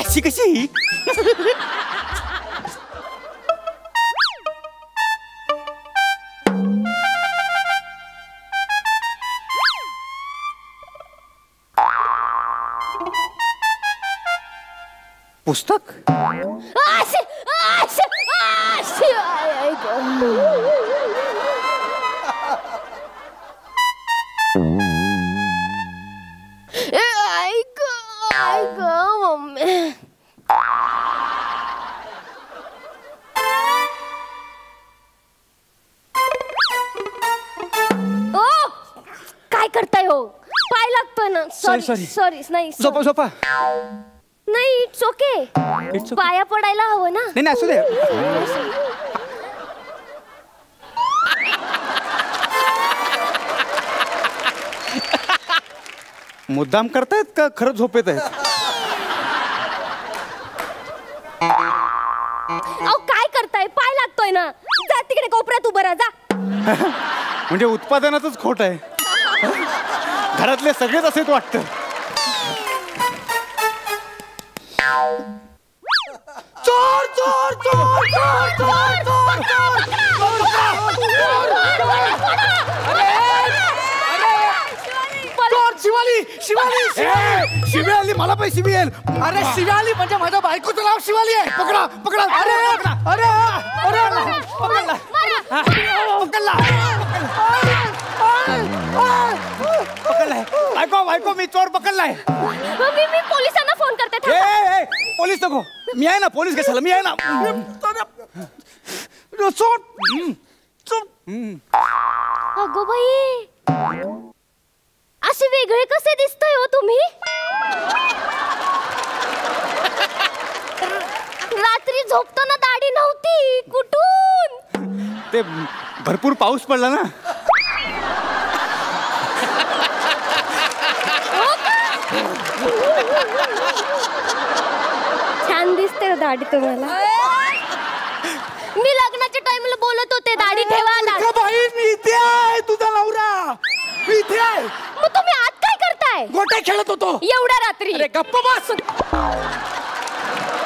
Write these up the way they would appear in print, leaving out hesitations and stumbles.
अशी कशी? पुस्तक? काय करताय हो? पाय लागतोय ना. Sorry sorry. नाही झोपा झोपा. नाही इट्स ओके. पाया पडायला हवं ना. नाही असू दे. मुद्दाम करतायत का खरं झोपेत आहेत? अहो काय करताय? पाय लागतोय ना. जा तिकडे कोपऱ्यात उभं राहा जा. म्हणजे उत्पादनातच खोट आहे. घरातले सगळेच असेच वाटतं. चोर चोर चोर चोर चोर चोर चोर. शिवाली शिवाली शिवी आली. मला पण शिवी येईल. अरे शिवाली म्हणजे माझ्या बायकोचं नाव शिवाली आहे. पकडा पकडा. अरे अरे अरे पकडला पकडला पकडलाय. बायको बायको मी चोर पकडलाय. मी पोलिसांना फोन करते. पोलीस नको. मी आहे ना. पोलीस कशाला? मी आहे ना. चोर. अगो बाई असे वेगळे कसे दिसताय हो तुम्ही? रात्री झोपताना दाढी नव्हती. कुठून? ते भरपूर पाऊस पडला ना. छान दिसते दाढी तुम्हाला. मी लग्नाच्या टाइमला बोलत होते दाढी ठेवा. बाई मी इथे आहे. तुझा नवरा मी इथे आहे. मग तुम्ही आत काय करताय? गोट्या खेळत होतो. एवढ्या रात्री? अरे गप्प बस.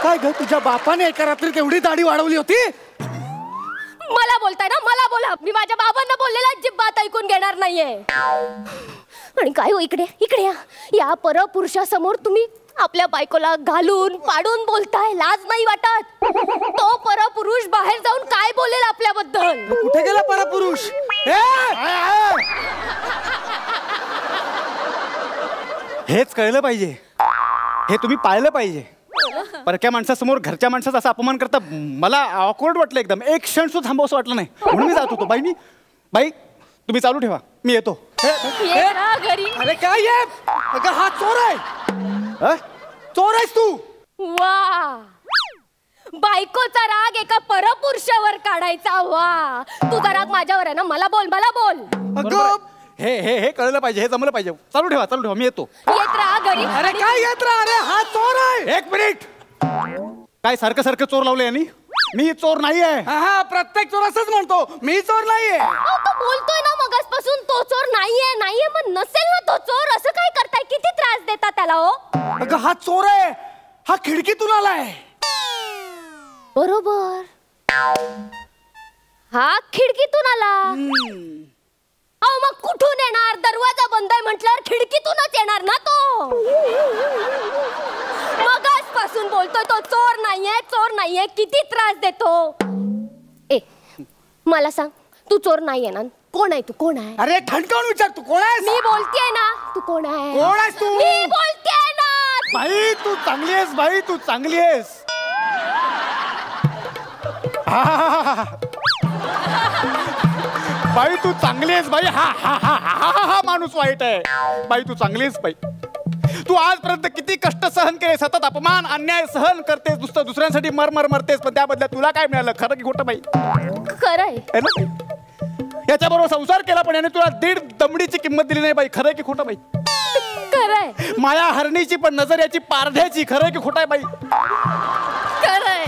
काय ग तुझ्या बापाने एका रात्रीत एवढी दाढी वाढवली होती? मला बोलताय ना. मला बोला. मी माझ्या बाबांना बोललेला अजिबात ऐकून घेणार नाहीये. आणि काय हो इकडे इकडे या परपुरुषासमोर तुम्ही आपल्या बायकोला घालून पाडून बोलताय. लाज नाही वाटत? तो परपुरुष बाहेर जाऊन काय बोलेल आपल्याबद्दल? कुठे गेला परपुरुष? हेच कळलं पाहिजे. हे तुम्ही पाहिलं पाहिजे. परक्या माणसासमोर घरच्या माणसाचा असा अपमान करता मला ऑकवर्ड वाटलं एकदम. एक क्षण सुद्धा थांबवसं वाटलं नाही. म्हणून मी जात होतो. बाई तुम्ही चालू ठेवा. मी येतो. अरे काय आहे? हा चोर आहे. चोर आहेस तू? वा बायकोचा राग एका परपुरुषावर काढायचा. वा तुझा राग माझ्यावर आहे ना. मला बोल मला बोल. हे हे हे कळलं पाहिजे. हे जमलं पाहिजे. चालू ठेवा. मी येतो. येत राहा घरी. अरे काय येत राहा? अरे हा चोर आहे. एक मिनिट. काय सारखं सारखं चोर लावलं यांनी? मी चोर नाहीये. हा प्रत्येक चोर असंच म्हणतो. मी चोर नाहीये. तो बोलतोय ना मगासपासून तो चोर नाहीये. मग नसेल ना तो चोर. असं काय करताय? किती त्रास देता त्याला हो? अगं हा चोर आहे. हा खिडकीतून आलाय. बरोबर. हा खिडकीतून आला. अहो मग कुठून येणार? दरवाजा बंद आहे म्हटल्यावर खिडकीतूनच येणार ना तो. मगासपासून बोलतोय तो चोर नाहीये. किती त्रास देतो. मला सांग तू चोर नाहीये ना? कोण आहे तू? कोण आहे? अरे ठणकावून विचार. तू कोण आहेस? मी बोलतेय ना. तू कोण आहे? कोण आहेस तू? मी बोलतेय ना. बाई तू चांगली आहेस. बाई तू चांगली आहेस. बाई तू चांगली आहेस. बाई हा माणूस वाईट आहे. बाई तू चांगली आहेस. बाई तू आजपर्यंत किती कष्ट सहन केले. सतत अपमान अन्याय सहन करतेस. नुसतं दुसऱ्यांसाठी मरमर मरतेस. पण त्या बदल्यात तुला काय मिळालं? खरं की खोटं? बाई खरं आहे. याच्या बरोबर संसार केला पण याने तुला 1.5 दमडीची किंमत दिली नाही. बाई खरं की खोटं? बाई खरंय. माया हरणीची पण नजर याची पारध्याची. खरं की खोटं आहे? बाई खरंय.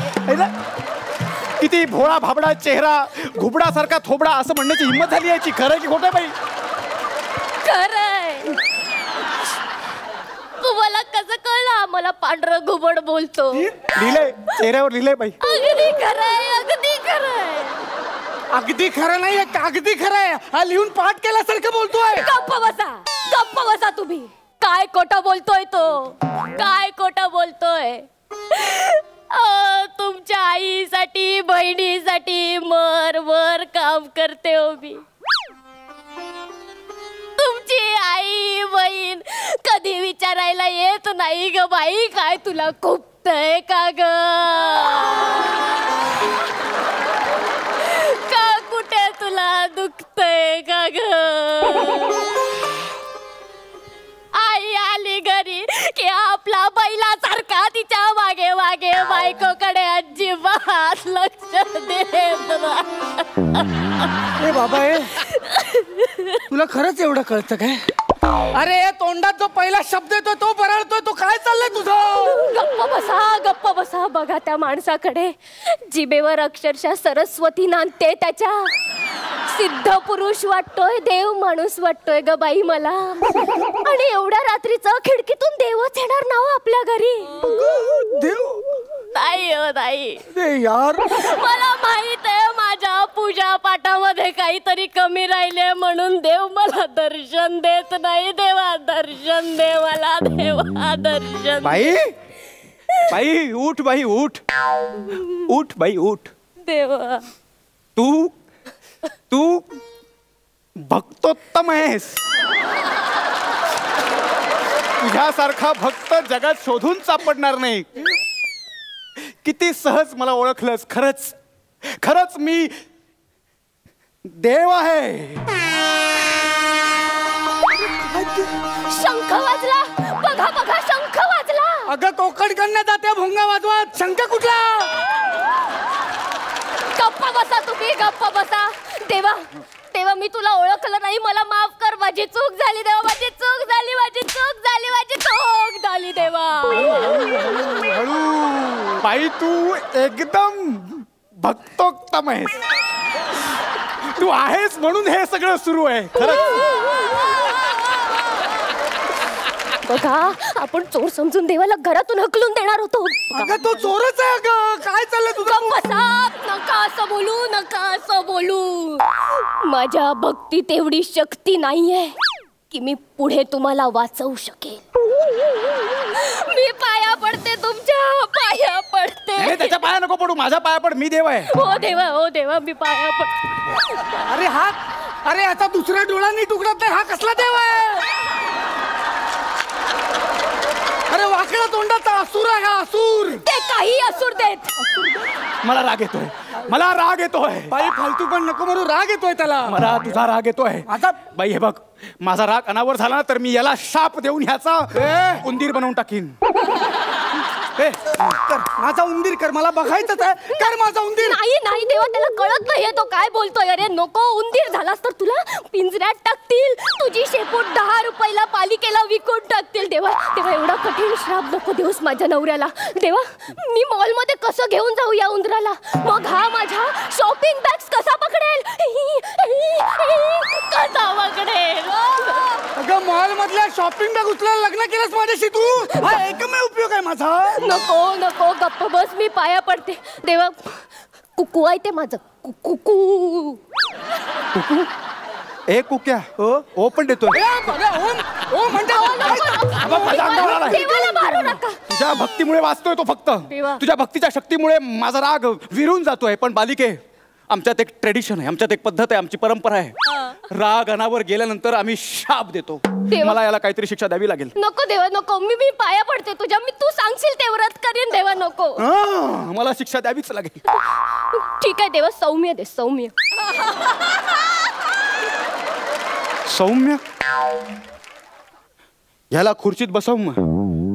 किती भोळा भाबडा चेहरा, घुबडासारखा थोबडा असं म्हणण्याची हिंमत झाली याची. खरं की खोटं? बाई खरंय. तुम्हाला कसं कळलं मला पांढरं घुबड बोलतो. लिहिलंय चेहऱ्यावर, लिहिलंय बाई. अगदी खरंय, अगदी खरंय. अगदी खरं नाही, अगदी खरं आहे. हा लिहून पाठ केल्यासारखं बोलतोय. गप्प बसा तुम्ही. काय खोटं बोलतोय तो, काय खोटं बोलतोय. तुमच्या आईसाठी बहिणीसाठी मर काम करते हो मी. तुमची आई बहीण कधी विचारायला येत नाही ग बाई, काय तुला खुपतंय का ग, का कुठे तुला दुखतंय का ग. आई आली घरी की आपला बैलासारखा तिच्या मागे मागे बायकोकडे अजिबात लक्ष देत नाही. ए बाबा, तुला खरंच एवढं कळतं काय? अरे तोंडात जो पहिला शब्द येतो तो बरळतोय. तो काय चाललंय तुझं? गप्प बसा. बघा त्या माणसाकडे, जिभेवर अक्षरशः सरस्वती नांदते त्याच्या. सिद्ध पुरुष वाटतोय, देव माणूस वाटतोय ग बाई मला. आणि एवढ्या रात्रीचं खिडकीतून देवच येणार ना हो आपल्या घरी. देव नाही हो नाही. यार मला माहित आहे माझ्या पूजा पाठामध्ये काहीतरी कमी राहिले म्हणून देव मला दर्शन देत नाही. देवा दर्शन दे मला, देवा दर्शन. बाई उठ, बाई उठ, उठ बाई उठ. देवा तू भक्तोत्तम आहेस. तुझ्यासारखा भक्त जगात शोधून सापडणार नाही. किती सहज मला ओळखलंस. खरंच मी देव आहे. शंख वाजला, बघा शंख वाजला. अगं कोकणकडनं जाते भोंगा वाजवत. शंख कुठला? गप्प बसा तुम्ही, गप्प बसा. देवा मी तुला ओळखलं नाही, मला माफ कर. माझी चूक झाली देवा, माझी चूक झाली देवा. हळू बाई, तू एकदम भक्तोत्तम आहेस. तू आहेस म्हणून हे सगळं सुरू आहे. बघा, आपण चोर समजून देवाला घरातून हकलून देणार होतो. अगं तो चोरच आहे. अगं काय चाललंय तुझं? बसा, नका असं बोलू. माझ्या भक्तीत एवढी शक्ती नाहीये की मी पुढे तुम्हाला वाचवू शकेल. मी पाया पडते, तुमच्या पाया पडते. त्याच्या पाया नको पडू, माझ्या पाया पड. मी देव आहे. हो देवा मी पाया पड. अरे आता दुसऱ्या डोळा नीट उघडत नाही. हा कसला देव आहे? अरे वाकडा तोंडाचा असुर आहे हा, असुर. ते काही असुर देत. मला राग येतोय. बाई फालतू पण नको म्हणू. राग येतोय त्याला. मला तुझा राग येतोय. आता बाई हे बघ, माझा राग अनावर झाला ना तर मी याला शाप देऊन ह्याचा उंदीर बनवून टाकीन. माझा उंदीर कर, मला बघायचंच आहे. कर माझा उंदीर. नाही देवा, त्याला कळत नाहीये तो काय बोलतोय. अरे नको, उंदीर झालास तर तुला पिंजऱ्यात टाकतील. तुझी शेपूट 10 रुपयाला पालिकेला विकून टाकतील. देवा एवढा कठीण श्राप नको देऊस माझ्या नवऱ्याला. देवा, मी मॉल मध्ये कसं घेऊन जाऊ या उंदराला? मग हा माझ्या शॉपिंग बॅग्स कसा पकडेल? कसा पकडेल? अगं मॉल मधल्या शॉपिंग बॅग उचलायला लग्न केलंस माझ्याशी तू? हा एकमेव उपयोग आहे माझा. नको गप्प बस, मी पाया पडते. देवा, कुकू आहे ते माझं. कुकू ए कुक्या ओ पण देतोय. देवाला मारू नका. तुझ्या भक्तीमुळे वाचतोय तो फक्त. देवा. तुझ्या भक्तीच्या शक्तीमुळे माझा राग विरून जातोय. पण बालिके, आमच्यात एक ट्रेडिशन आहे, आमच्यात एक पद्धत आहे, आमची परंपरा आहे. राग अनावर गेल्यानंतर आम्ही शाप देतो. मला याला काहीतरी शिक्षा द्यावी लागेल. नको देवा नको, मी पाया पडते तुझ्या. मी तू सांगशील ते व्रत करीन देवा. नको, मला शिक्षा द्यावीच लागेल. ठीक आहे देवा, सौम्य दे, सौम्य. ह्याला खुर्चीत बसव मग.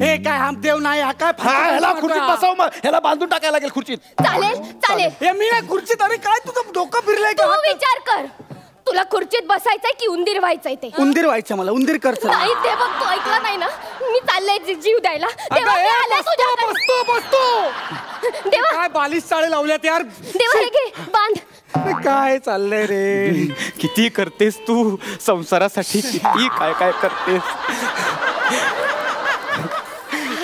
हे काय हा देव नाही. हा काय ह्याला खुर्चीत बसव मग. ह्याला बांधून टाकायला लागेल खुर्चीत. चालेल. हे मी नाही खुर्चीत. अरे काय तुझं डोकं फिरलंय तू का? विचार कर, तुला खुर्चीत बसायचंय की उंदीर व्हायचंय ते? उंदीर व्हायचं मला. उंदीर कर. नाही ते बघ, तू ऐकलं नाही ना, मी चाललंय जीव द्यायला. देवा मी आले तुझ्याकडे. बसतो. देवा काय बालिश चाळे लावल्यात यार. देवा हे घे, बांध. काय चाललंय रे? किती करतेस तू संसारासाठी, किती काय करतेस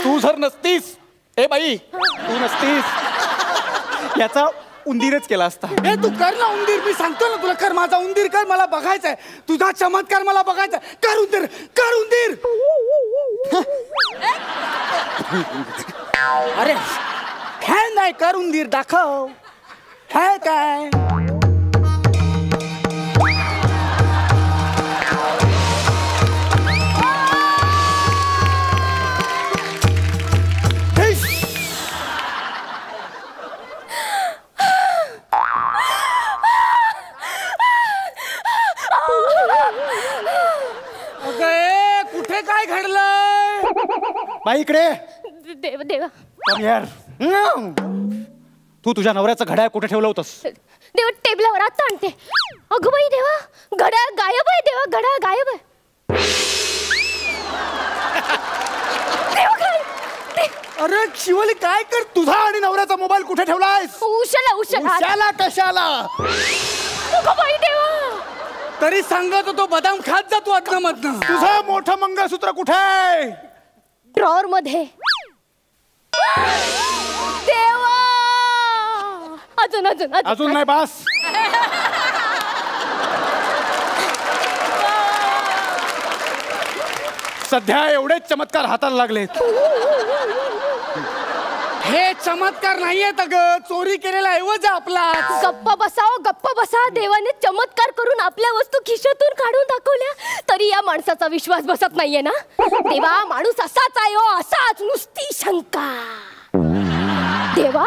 तू. जर नसतीस, ए बाई तू नसतीस, याचा उंदीरच केला असता. ए तू कर ना उंदीर, मी सांगतो ना तुला, कर माझा उंदीर कर, मला बघायचंय तुझा चमत्कार, मला बघायचा. कर उंदीर, कर उंदीर. अरे हे नाही, कर उंदीर, दाखव हे काय. कुठे काय घडलंय बाई इकडे देवा देवा यार. तू तुझ्या नवऱ्याचं घड्याळ कुठे ठेवलं होतंस? देवा टेबलावर आता आणते. अगं बाई देवा, घड्याळ गायब आहे. देवा घड्याळ गायब आहे. देवा काय? अरे शिवाली काय कर, तुझा आणि नवऱ्याचा मोबाईल कुठे ठेवलायस? उशाला उशाला. उशाला कशाला? अगं बाई देवा, तरी सांगत होतो बदाम खात जा तू अदना मधनं. तुझं मोठं मंगळसूत्र कुठे आहे? ड्रॉवर मध्ये. देवा अजून अजून अजून नाही बास. सध्या एवढेच चमत्कार हाताला लागलेत. हे चमत्कार नाहीयेत अगं, चोरी केलेला ऐवज आपला. गप्प बसाव, गप्प बसा. देवाने चमत्कार करून आपल्या वस्तू खिशातून काढून दाखवल्या, तरी या माणसाचा विश्वास बसत नाहीये ना. देवा माणूस असाच आहे हो, असाच, नुसती शंका. देवा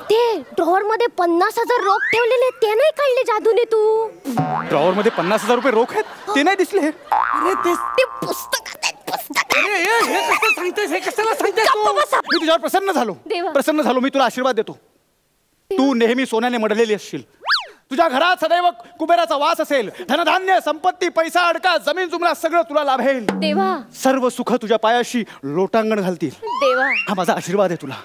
ते ड्रॉवर मध्ये 50,000 रोख ठेवलेले, ते नाही काढले जादूने तू? ड्रॉवर मध्ये 50,000 रुपये रोख आहेत, ते नाही दिसले. अरे ते पुस्तकात आहेत, पुस्तकात. हे कसं सांगतेस, हे कशाला सांगतेस गप्प तू? बसा. मी तुझ्यावर प्रसन्न झालो. देवा. प्रसन्न झालो. मी तुला आशीर्वाद देतो. तू नेहमी सोन्याने मडलेली असशील. तुझ्या घरात सदैव कुबेराचा वास असेल. धनधान्य, संपत्ती, पैसा, अडका, जमीन जुमला सगळं तुला लाभेल. देवा सर्व सुख तुझ्या पायाशी लोटांगण घालतील. देवा हा माझा आशीर्वाद आहे तुला.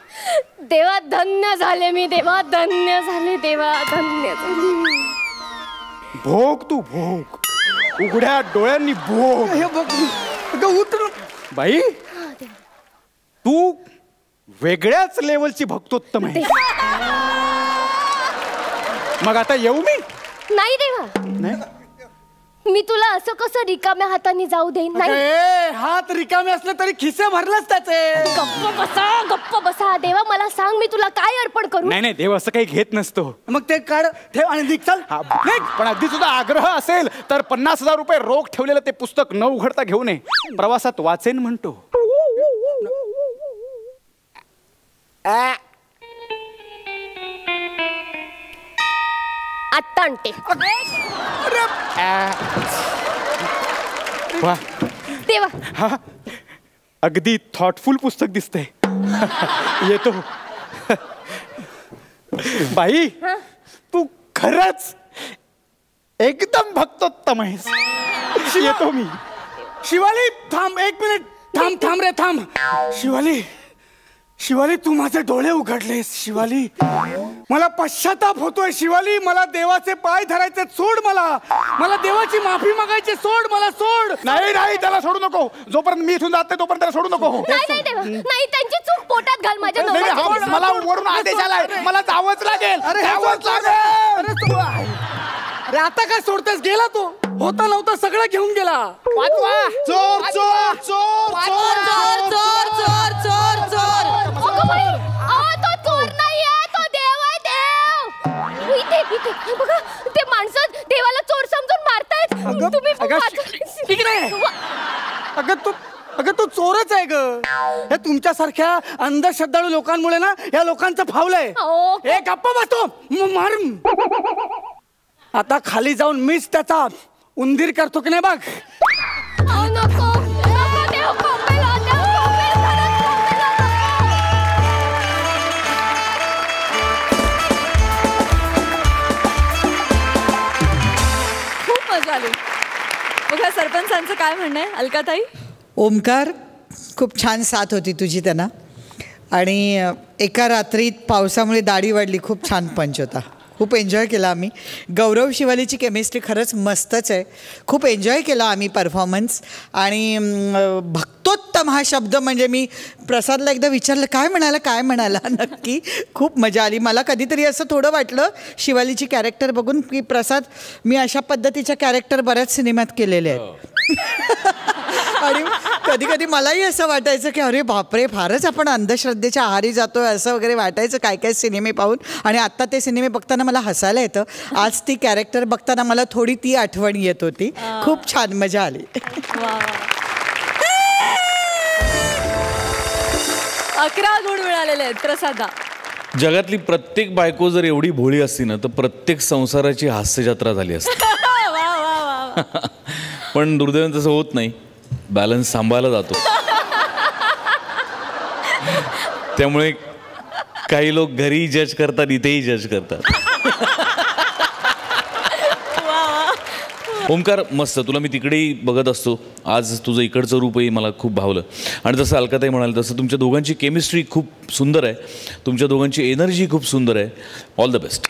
देवा धन्य झाले मी. देवा धन्य झाले. देवा धन्य झाले. भोग तू भोग, उघड्या डोळ्यांनी भोग. हे बघ अगं उतर. बाई तू वेगळ्याच लेवलची भक्तोत्तम आहे. मग आता येऊ मी? नाही देवा, नाही. मी तुला असं कसं रिकाम्या हाताने जाऊ देईन. नाही. ए, हात रिकामे असले तरी खिसे भरलेच त्याचे. गप्प बसा, गप्प बसा. देवा मला सांग, मी तुला काय अर्पण करू? नाही नाही, देव असं काही घेत नसतो. मग ते काढ, ठेव आणि निघ, चल. पण अगदी तुझा आग्रह असेल तर 50,000 रुपये रोख ठेवलेलं ते पुस्तक न उघडता घेऊ नये. प्रवासात वाचेन म्हणतो. आत्ता आणते. वा, देवा हा अगदी थॉटफुल पुस्तक दिसतंय. येतो. बाई तू खरंच एकदम भक्तोत्तम आहेस. येतो मी. शिवाली थांब एक मिनिट, थांब थांब रे थांब. शिवाली, शिवाली तू माझे डोळे उघडलेस. शिवाली मला पश्चाताप होतोय. शिवाली मला देवाचे पाय धरायचे सोड. मला देवाची माफी मागायची सोड. मला सोड. नाही नाही, त्याला सोडू नको. जोपर्यंत मी इथून जात नाही तोपर्यंत त्याला सोडू नको. नाही नाही देवा, नाही, त्यांची चूक पोटात घाल माझ्या नाही, नाही, नवऱ्याची. हा, मला वरून आदेश आलाय. मला जावंच लागेल. अरे जावंच लागेल. अरे आता काय सोडतेस? गेला तो. होता नव्हता सगळं घेऊन गेला. वाचवा. चोर चोर चोर चोर चोर चोर चोर चोर. अगं बाई, अहो, तो चोर नाहीये, तो देव आहे. देव इथे इथे बघा, ते माणसं देवाला चोर समजून मारतायत. तुम्ही इकडे. अगं तू चोरच आहे ग. हे तुमच्यासारख्या अंधश्रद्धाळू लोकांमुळे ना या लोकांचं फावलंय. अहो. हे गप्पा बसतो. मार. आता खाली जाऊन मीच त्याचा उंदीर करतो की नाही बघ. अहो, नको नको, देव कोंबेल, देव कोंबेल, खरंच कोंबेल आता. खूप मजा आली. बघा सरपंचांचं काय म्हणणं आहे अलकाताई? ओमकार, खूप छान साथ होती तुझी त्यांना. आणि एका रात्रीत पावसामुळे दाढी वाढली. खूप छान पंच होता. खूप एन्जॉय केला आम्ही. गौरव शिवालीची केमिस्ट्री खरंच मस्तच आहे. खूप एन्जॉय केला आम्ही परफॉर्मन्स. आणि भक्तोत्तम हा शब्द म्हणजे मी प्रसादला एकदा विचारलं काय म्हणाला नक्की. खूप मजा आली. मला कधीतरी असं थोडं वाटलं शिवालीची कॅरेक्टर बघून की प्रसाद मी अशा पद्धतीच्या कॅरेक्टर बऱ्याच सिनेमात केलेले आहेत. आणि कधी कधी मलाही असं वाटायचं की अरे बापरे फारच आपण अंधश्रद्धेच्या आहारी जातोय असं वगैरे वाटायचं काय काय सिनेमे पाहून. आणि आत्ता ते सिनेमे बघताना मला हसायला येतं. आज ती कॅरेक्टर बघताना मला थोडी ती आठवण येत होती. खूप छान मजा आली. 11 गुण मिळालेले आहेत प्रसादा. जगातली प्रत्येक बायको जर एवढी भोळी असती ना तर प्रत्येक संसाराची हास्यजत्रा झाली असती. पण दुर्दैवाने तसं होत नाही. बॅलन्स सांभाळला जातो. त्यामुळे काही लोक घरी जज करतात, इथेही जज करतात. ओमकार मस्त. तुला मी तिकडेही बघत असतो. आज तुझं इकडचं रूपही मला खूप भावलं. आणि जसं अलकाताई म्हणाल तसं तुमच्या दोघांची केमिस्ट्री खूप सुंदर आहे. तुमच्या दोघांची एनर्जी खूप सुंदर आहे. All the best.